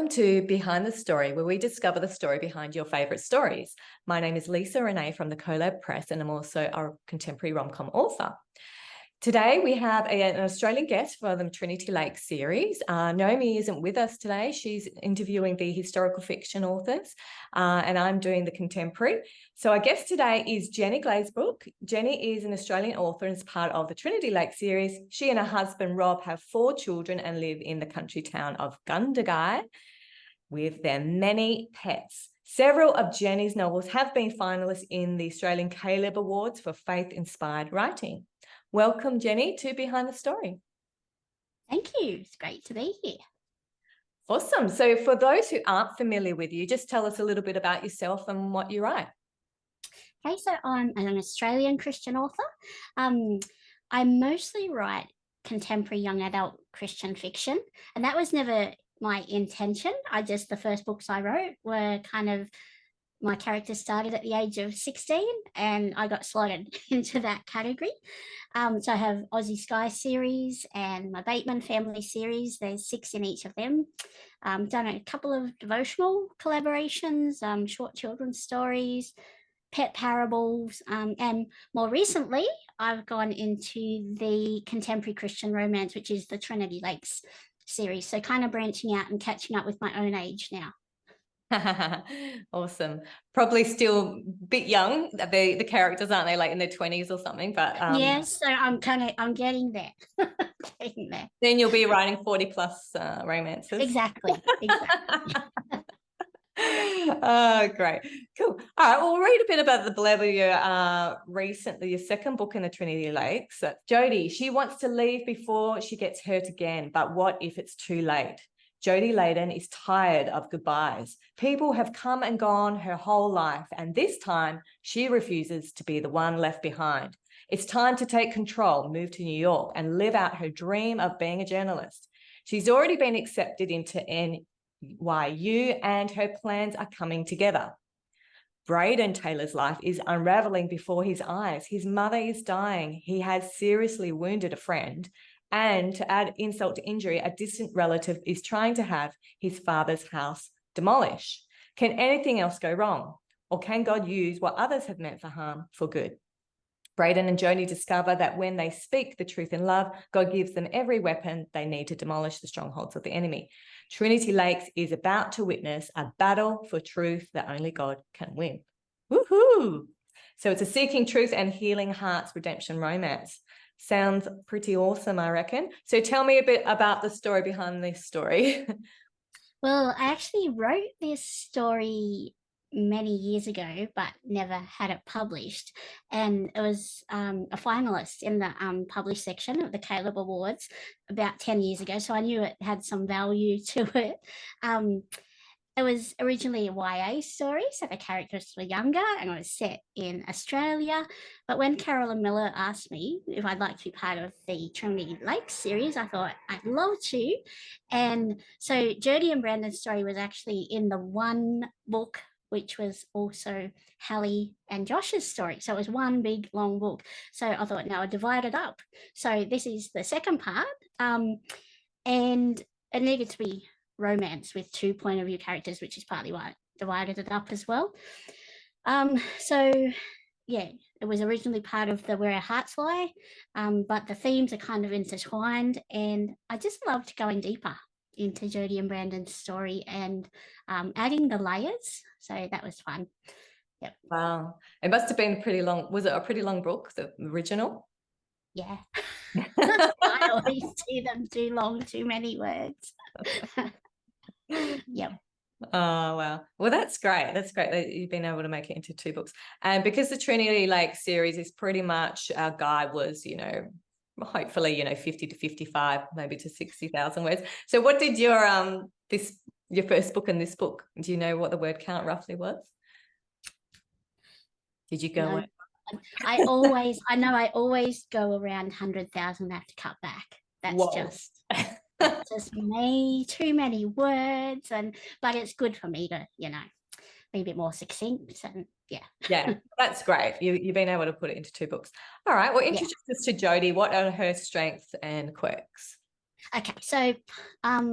Welcome to Behind the Story, where we discover the story behind your favourite stories. My name is Lisa Renee from the Collab Press, and I'm also a contemporary rom-com author. Today we have an Australian guest for the Trinity Lakes Series. Naomi isn't with us today. She's interviewing the historical fiction authors, and I'm doing the contemporary. So our guest today is Jenny Glazebrook. Jenny is an Australian author and is part of the Trinity Lakes Series. She and her husband Rob have 4 children and live in the country town of Gundagai with their many pets. Several of Jenny's novels have been finalists in the Australian Caleb Awards for faith-inspired writing. Welcome, Jenny, to Behind the Story. Thank you. It's great to be here. Awesome. So for those who aren't familiar with you, just tell us a little bit about yourself and what you write. Okay, so I'm an Australian Christian author. I mostly write contemporary young adult Christian fiction, and that was never my intention. The first books I wrote were my characters started at the age of 16 and I got slotted into that category. So I have Aussie Sky series and my Bateman family series. There's 6 in each of them. Done a couple of devotional collaborations, short children's stories, pet parables, and more recently, I've gone into the contemporary Christian romance, which is the Trinity Lakes series. So kind of branching out and catching up with my own age now. Awesome. Probably still a bit young, the characters, aren't they, like in their 20s or something? But yes, so I'm getting there. Getting there. Then you'll be writing 40+ romances. Exactly. Oh, great. Cool. All right, well, we'll read a bit about the blurb of your second book in the Trinity Lakes. Jodie, she wants to leave before she gets hurt again, but what if it's too late? Jodie Layden is tired of goodbyes. People have come and gone her whole life, and this time she refuses to be the one left behind. It's time to take control, move to New York, and live out her dream of being a journalist. She's already been accepted into NYU, and her plans are coming together. Braden Taylor's life is unraveling before his eyes. His mother is dying. He has seriously wounded a friend. And to add insult to injury, a distant relative is trying to have his father's house demolished. Can anything else go wrong? Or can God use what others have meant for harm for good? Braden and Jodie discover that when they speak the truth in love, God gives them every weapon they need to demolish the strongholds of the enemy. Trinity Lakes is about to witness a battle for truth that only God can win. Woohoo! So it's a seeking truth and healing hearts redemption romance. Sounds pretty awesome, I reckon. So tell me a bit about the story behind this story. Well, I actually wrote this story many years ago, but never had it published. And it was a finalist in the published section of the Caleb Awards about 10 years ago. So I knew it had some value to it. It was originally a YA story, so the characters were younger and it was set in Australia. But when Carolyn Miller asked me if I'd like to be part of the Trinity Lakes series, I thought I'd love to. And so Jodie and Brandon's story was actually in the one book, which was also Hallie and Josh's story. So it was one big, long book. So I thought, now I'd divide it up. So this is the second part. And it needed to be romance with 2 point of view characters, which is partly why I divided it up as well. So yeah, it was originally part of the Where Our Hearts Lie, but the themes are kind of intertwined, and I just loved going deeper into Jodie and Brandon's story and adding the layers. So that was fun. Yep. Wow. It must have been pretty long. Was it a pretty long book, the original? Yeah. I always see them too long, too many words. Yep. Oh, wow. Well, that's great. That's great that you've been able to make it into 2 books. And because the Trinity Lakes series is pretty much, our guide was, hopefully, 50 to 55, maybe to 60,000 words. So what did your first book and this book, do you know what the word count roughly was? Did you go? No. I always go around 100,000. I have to cut back. That's just me, too many words, but it's good for me to, be a bit more succinct, and yeah, that's great. You've been able to put it into 2 books. All right, well, introduce us to Jodie. What are her strengths and quirks? Okay, so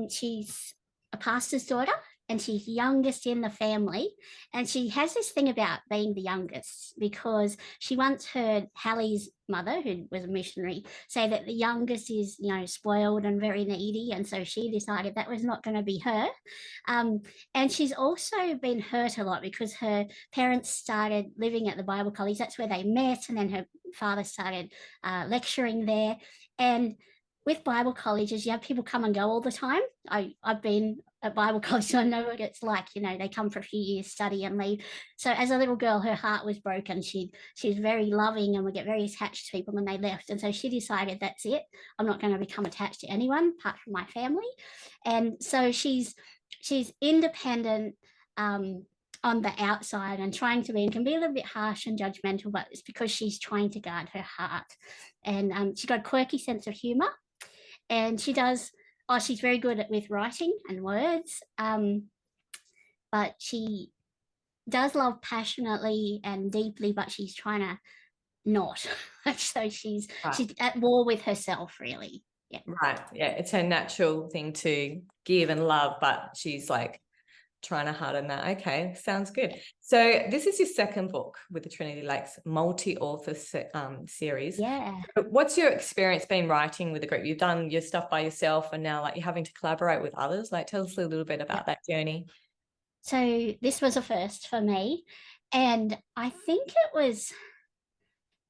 she's a pastor's daughter, and she's youngest in the family. And she has this thing about being the youngest because she once heard Hallie's mother, who was a missionary, say that the youngest is, you know, spoiled and very needy. And so she decided that was not going to be her. And she's also been hurt a lot because her parents started living at the Bible college. That's where they met. And then her father started lecturing there. And with Bible colleges, you have people come and go all the time. I've been at Bible college, so I know what it's like. You know, they come for a few years, study and leave. So as a little girl, her heart was broken. She's very loving and would get very attached to people when they left. And so she decided, that's it. I'm not going to become attached to anyone apart from my family. And so she's independent on the outside and trying to be, and can be a little bit harsh and judgmental, but it's because she's trying to guard her heart. And she's got a quirky sense of humor. And she does, she's very good with writing and words, but she does love passionately and deeply, but she's trying to not. So she's at war with herself, really. Yeah. Right. Yeah. It's her natural thing to give and love, but she's like trying to harden that. Okay, sounds good. So this is your second book with the Trinity Lakes multi-author series. Yeah. What's your experience been writing with the group? You've done your stuff by yourself and now like you're having to collaborate with others. Like tell us a little bit about that journey. So this was a first for me, and I think it was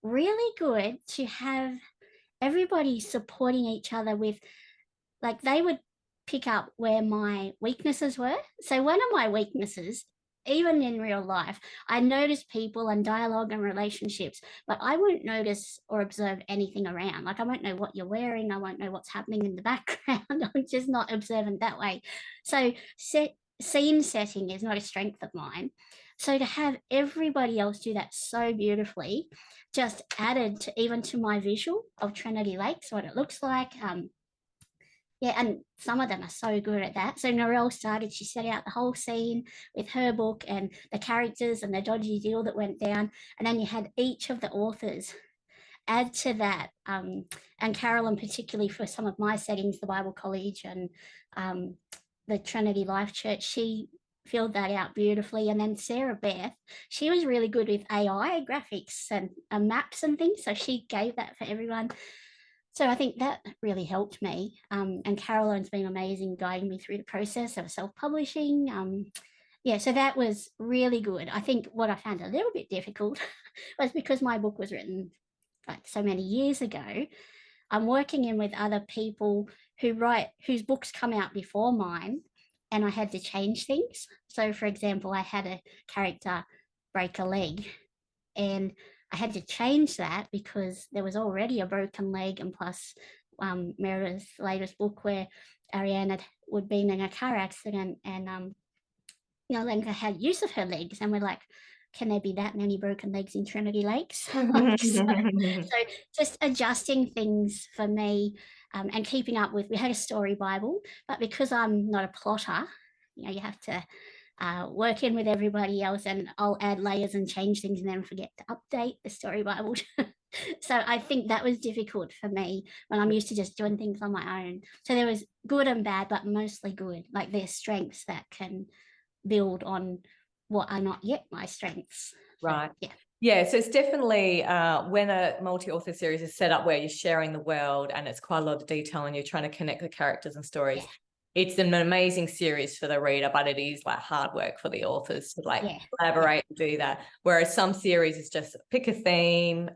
really good to have everybody supporting each other with, like, they would pick up where my weaknesses were. So one of my weaknesses, even in real life, I notice people and dialogue and relationships, but I won't notice or observe anything around. Like I won't know what you're wearing. I won't know what's happening in the background. I'm just not observant that way. So scene setting is not a strength of mine. So to have everybody else do that so beautifully just added to even to my visual of Trinity Lakes, what it looks like. Yeah, and some of them are so good at that. So Narelle started, she set out the whole scene with her book and the characters and the dodgy deal that went down. And then you had each of the authors add to that. And Carolyn, particularly for some of my settings, the Bible College and the Trinity Life Church, she filled that out beautifully. And then Sarah Beth, she was really good with AI graphics and maps and things. So she gave that for everyone. So I think that really helped me. And Caroline's been amazing guiding me through the process of self-publishing. Yeah, so that was really good. I think what I found a little bit difficult was because my book was written like so many years ago, I'm working in with other people whose books come out before mine, and I had to change things. So for example, I had a character break a leg, and I had to change that because there was already a broken leg, and plus Meredith's latest book where Ariana would been in a car accident, and Lenka had use of her legs, and we're like, can there be that many broken legs in Trinity Lakes? so just adjusting things for me, and keeping up with, we had a story Bible, but because I'm not a plotter, you have to work in with everybody else, and I'll add layers and change things and then forget to update the story Bible. So I think that was difficult for me when I'm used to just doing things on my own. So there was good and bad, but mostly good. Like there's strengths that can build on what are not yet my strengths. Right. So, yeah. Yeah, so it's definitely when a multi-author series is set up where you're sharing the world and it's quite a lot of detail and you're trying to connect the characters and stories. Yeah. It's an amazing series for the reader, but it is like hard work for the authors to collaborate and do that. Whereas some series is just pick a theme.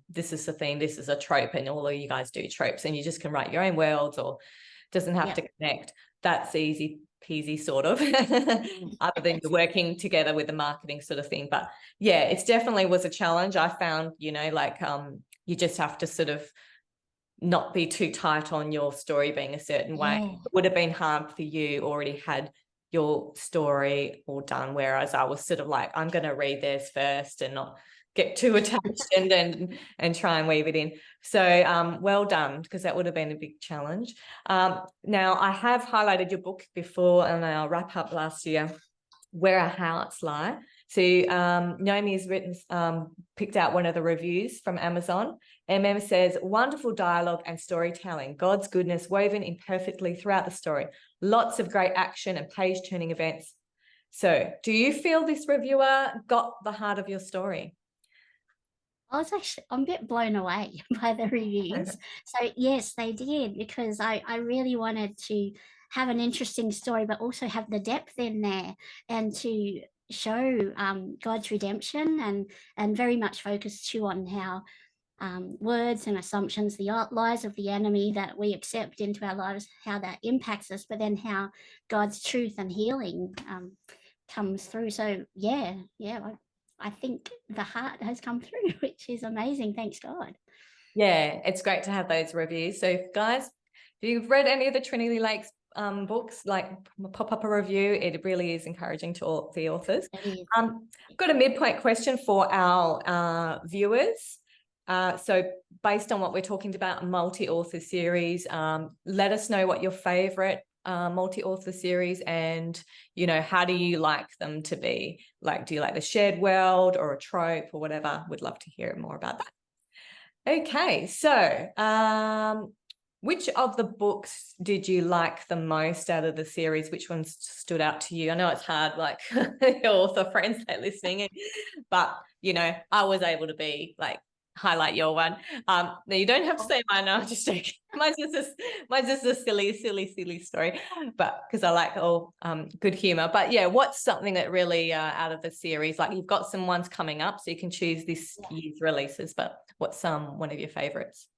This is the theme, this is a trope, and all of you guys do tropes, and you just can write your own worlds, or doesn't have to connect. That's easy peasy sort of, other than you're working together with the marketing sort of thing. But yeah, it definitely was a challenge. I found, you just have to sort of not be too tight on your story being a certain way. It would have been hard for you already had your story all done, whereas I was sort of like, I'm going to read theirs first and not get too attached and try and weave it in. So well done, because that would have been a big challenge. Now I have highlighted your book before, and I'll wrap up last year, Where Our Hearts Lie. So Naomi has written, picked out one of the reviews from Amazon. MM says, wonderful dialogue and storytelling, God's goodness woven imperfectly throughout the story. Lots of great action and page-turning events. So do you feel this reviewer got the heart of your story? I'm a bit blown away by the reviews. So yes, they did, because I really wanted to have an interesting story, but also have the depth in there, and to show God's redemption, and very much focus too on how words and assumptions, the lies of the enemy that we accept into our lives, how that impacts us, but then how God's truth and healing comes through. So yeah, I think the heart has come through, which is amazing. Thanks God. Yeah, it's great to have those reviews. So guys, if you've read any of the Trinity Lakes books, like pop up a review. It really is encouraging to all the authors. I've got a midpoint question for our viewers. So based on what we're talking about, a multi-author series, let us know what your favorite multi-author series, and how do you like them to be? Like, do you like the shared world or a trope or whatever? We'd love to hear more about that. Okay, so which of the books did you like the most out of the series? Which ones stood out to you? I know it's hard, like your author friends that are listening, but I was able to be like, highlight your one. No, you don't have to say mine. No, I'm just joking. Mine's just a silly story, but because I like all good humor. But yeah, what's something that really out of the series? Like, you've got some ones coming up, so you can choose this year's releases. But what's one of your favorites?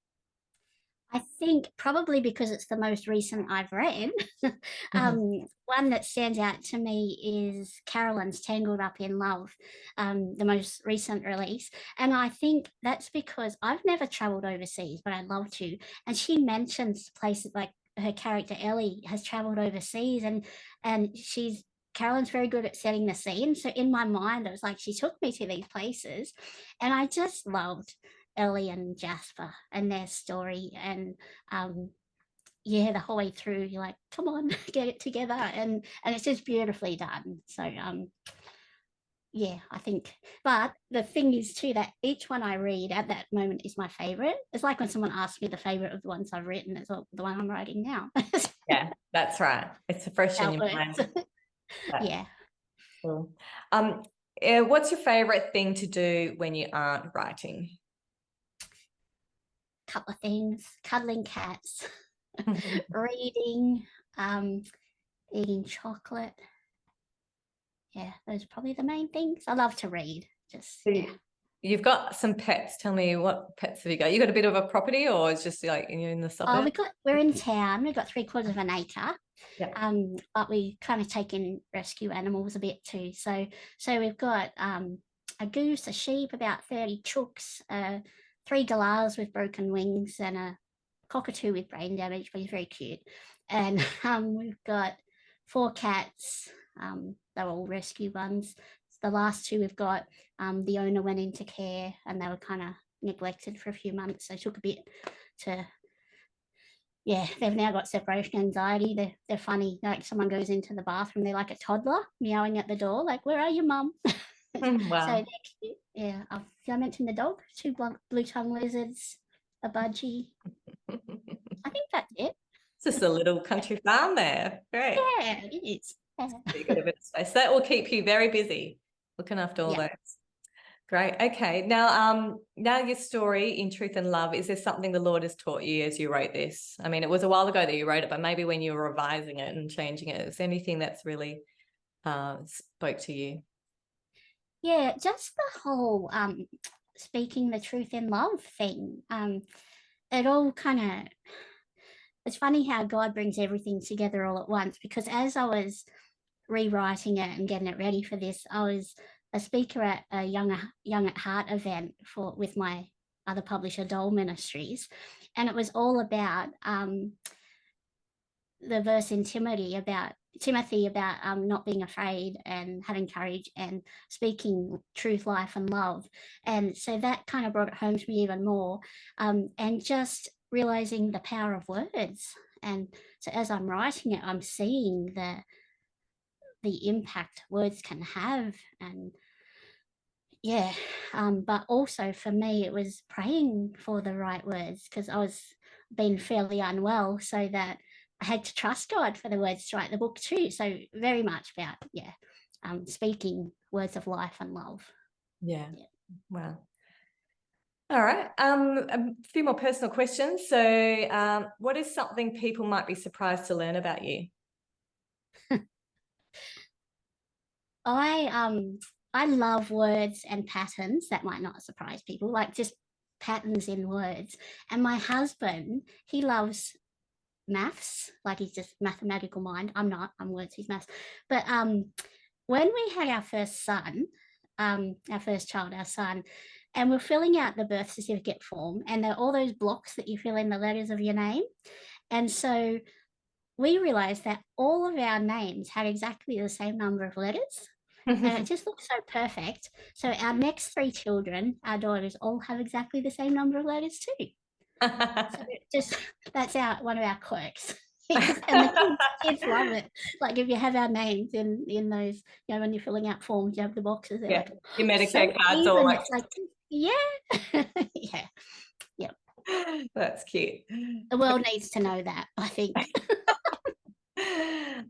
I think probably because it's the most recent I've read, one that stands out to me is Carolyn's Tangled Up in Love, the most recent release. And I think that's because I've never traveled overseas, but I'd love to. And she mentions places like her character Ellie has traveled overseas, and Carolyn's very good at setting the scene. So in my mind, it was like she took me to these places, and I just loved Ellie and Jasper and their story. And yeah, the whole way through, you're like, come on, get it together. And it's just beautifully done. So yeah, I think, but the thing is too, that each one I read at that moment is my favorite. It's like when someone asks me the favorite of the ones I've written, it's the one I'm writing now. Yeah, that's right. It's fresh in your mind. Yeah. Cool. What's your favorite thing to do when you aren't writing? Couple of things: cuddling cats, reading, eating chocolate. Yeah, those are probably the main things. I love to read. Yeah. You've got some pets. Tell me, what pets have you got? You got a bit of a property, or it's just like you're in the suburbs? We're in town. We've got 3/4 of an acre. Yeah. But we kind of take in rescue animals a bit too. So we've got a goose, a sheep, about 30 chooks, 3 galahs with broken wings, and a cockatoo with brain damage, but he's very cute. And we've got 4 cats. They're all rescue ones. The last 2 we've got, the owner went into care and they were kind of neglected for a few months. So it took a bit to, yeah, they've now got separation anxiety. They're funny. Like, someone goes into the bathroom, they're like a toddler meowing at the door, like, where are you, mum? Wow. So they're cute. Yeah. Did I mention the dog? 2 blue tongue lizards, a budgie. I think that's it. It's just a little country farm there. Great. Yeah, it is. Yeah. You got a bit of space. That will keep you very busy looking after all those. Great. Okay. Now your story, In Truth and Love, is there something the Lord has taught you as you wrote this? I mean, it was a while ago that you wrote it, but maybe when you were revising it and changing it, is there anything that's really spoke to you? Yeah, just the whole speaking the truth in love thing. It all kind of, it's funny how God brings everything together all at once, because as I was rewriting it and getting it ready for this, I was a speaker at a Young at Heart event with my other publisher, Dole Ministries, and it was all about the verse in Timothy about not being afraid and having courage and speaking truth, life, and love. And so that kind of brought it home to me even more, and just realizing the power of words. And so as I'm writing it, I'm seeing the impact words can have. And yeah, but also for me, it was praying for the right words, because I was being fairly unwell, so that I had to trust God for the words to write the book too. So very much about, speaking words of life and love. Yeah. Yeah. Wow. All right. A few more personal questions. So, what is something people might be surprised to learn about you? I love words and patterns that might not surprise people, like just patterns in words. And my husband, he loves maths, like he's just mathematical mind. I'm not, I'm words, he's maths. But when we had our first son, our first child, our son, and we're filling out the birth certificate form, and there are all those blocks that you fill in the letters of your name. And so we realized that all of our names had exactly the same number of letters, and it just looks so perfect. So our next 3 children, our daughters, all have exactly the same number of letters too. So just that's one of our quirks. And the kids love it. Like if you have our names in those, when you're filling out forms, you have the boxes. They're like, your Medicare so cards all even. like. It's like, yeah, yeah, yeah. That's cute. The world needs to know that, I think.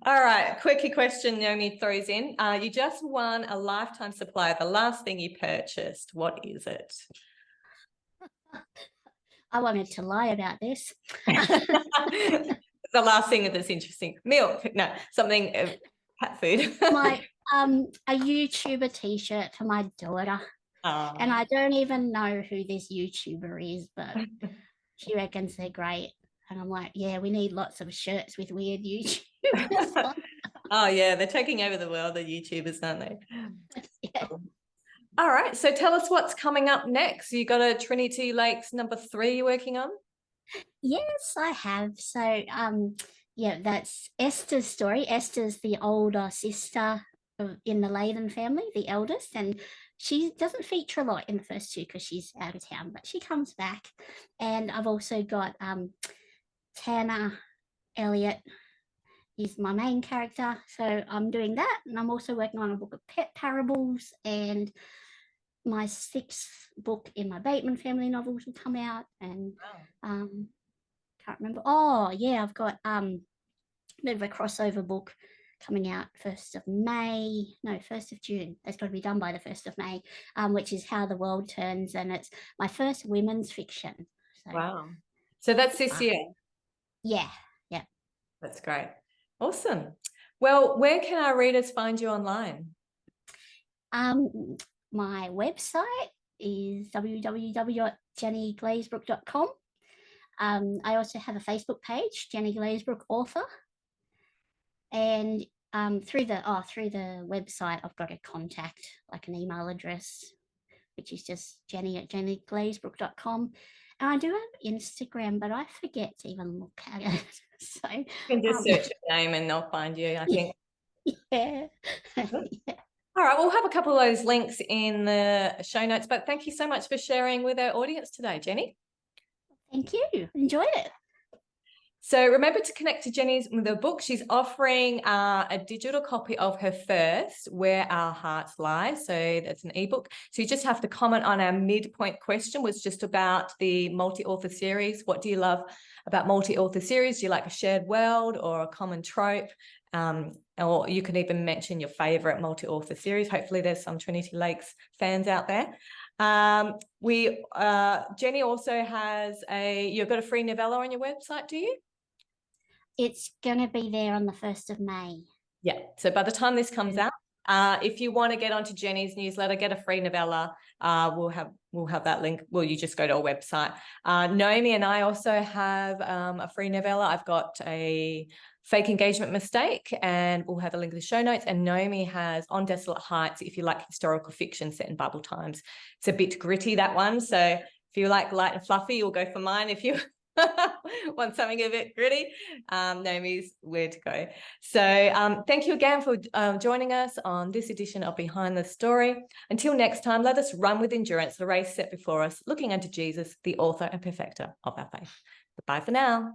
All right, quickie question Naomi throws in. You just won a lifetime supply of the last thing you purchased. What is it? I wanted to lie about this. The last thing that's interesting. Milk. No, something cat food. A YouTuber t-shirt for my daughter. And I don't even know who this YouTuber is, but she reckons they're great. And I'm like, yeah, we need lots of shirts with weird YouTubers. Oh yeah, they're taking over the world, the YouTubers, aren't they? Yeah. All right, so tell us what's coming up next. You got a Trinity Lakes #3 you're working on? Yes, I have. So that's Esther's story. Esther's the older sister in the Layden family, the eldest, and she doesn't feature a lot in the first 2 because she's out of town, but she comes back. And I've also got Tanner Elliott. He's my main character, so I'm doing that, and I'm also working on a book of pet parables, and my 6th book in my Bateman family novels will come out, and can't remember. Oh yeah, I've got a bit of a crossover book coming out 1st of May. No, 1st of June. It's got to be done by the 1st of May, which is How the World Turns, and it's my first women's fiction. So, wow. So that's this year? Yeah. That's great. Awesome. Well, where can our readers find you online? My website is www.jennyglazebrook.com. I also have a Facebook page, Jenny Glazebrook Author. And through the website, I've got a contact, like an email address, which is just jenny@jennyglazebrook.com. And I do have Instagram, but I forget to even look at it. So you can just search your name and they'll find you, I think. Yeah. Yeah. All right, we'll have a couple of those links in the show notes, but thank you so much for sharing with our audience today, Jenny. Thank you. Enjoyed it. So remember to connect to Jenny's with her book. She's offering a digital copy of her first, Where Our Hearts Lie. So that's an ebook. So you just have to comment on our midpoint question, was just about the multi-author series. What do you love about multi-author series? Do you like a shared world or a common trope? Or you can even mention your favorite multi-author series. Hopefully there's some Trinity Lakes fans out there. Jenny also has you've got a free novella on your website, do you? It's going to be there on the 1st of May. Yeah. So by the time this comes out, if you want to get onto Jenny's newsletter, get a free novella, we'll have that link. Well, you just go to our website. Naomi and I also have a free novella. I've got a fake engagement mistake, and we'll have a link in the show notes. And Naomi has On Desolate Heights, if you like historical fiction set in Bible times. It's a bit gritty, that one. So if you like light and fluffy, you'll go for mine. If you want something a bit gritty, Naomi's where to go. So thank you again for joining us on this edition of Behind the Story. Until next time, let us run with endurance the race set before us, looking unto Jesus, the author and perfecter of our faith. Goodbye for now.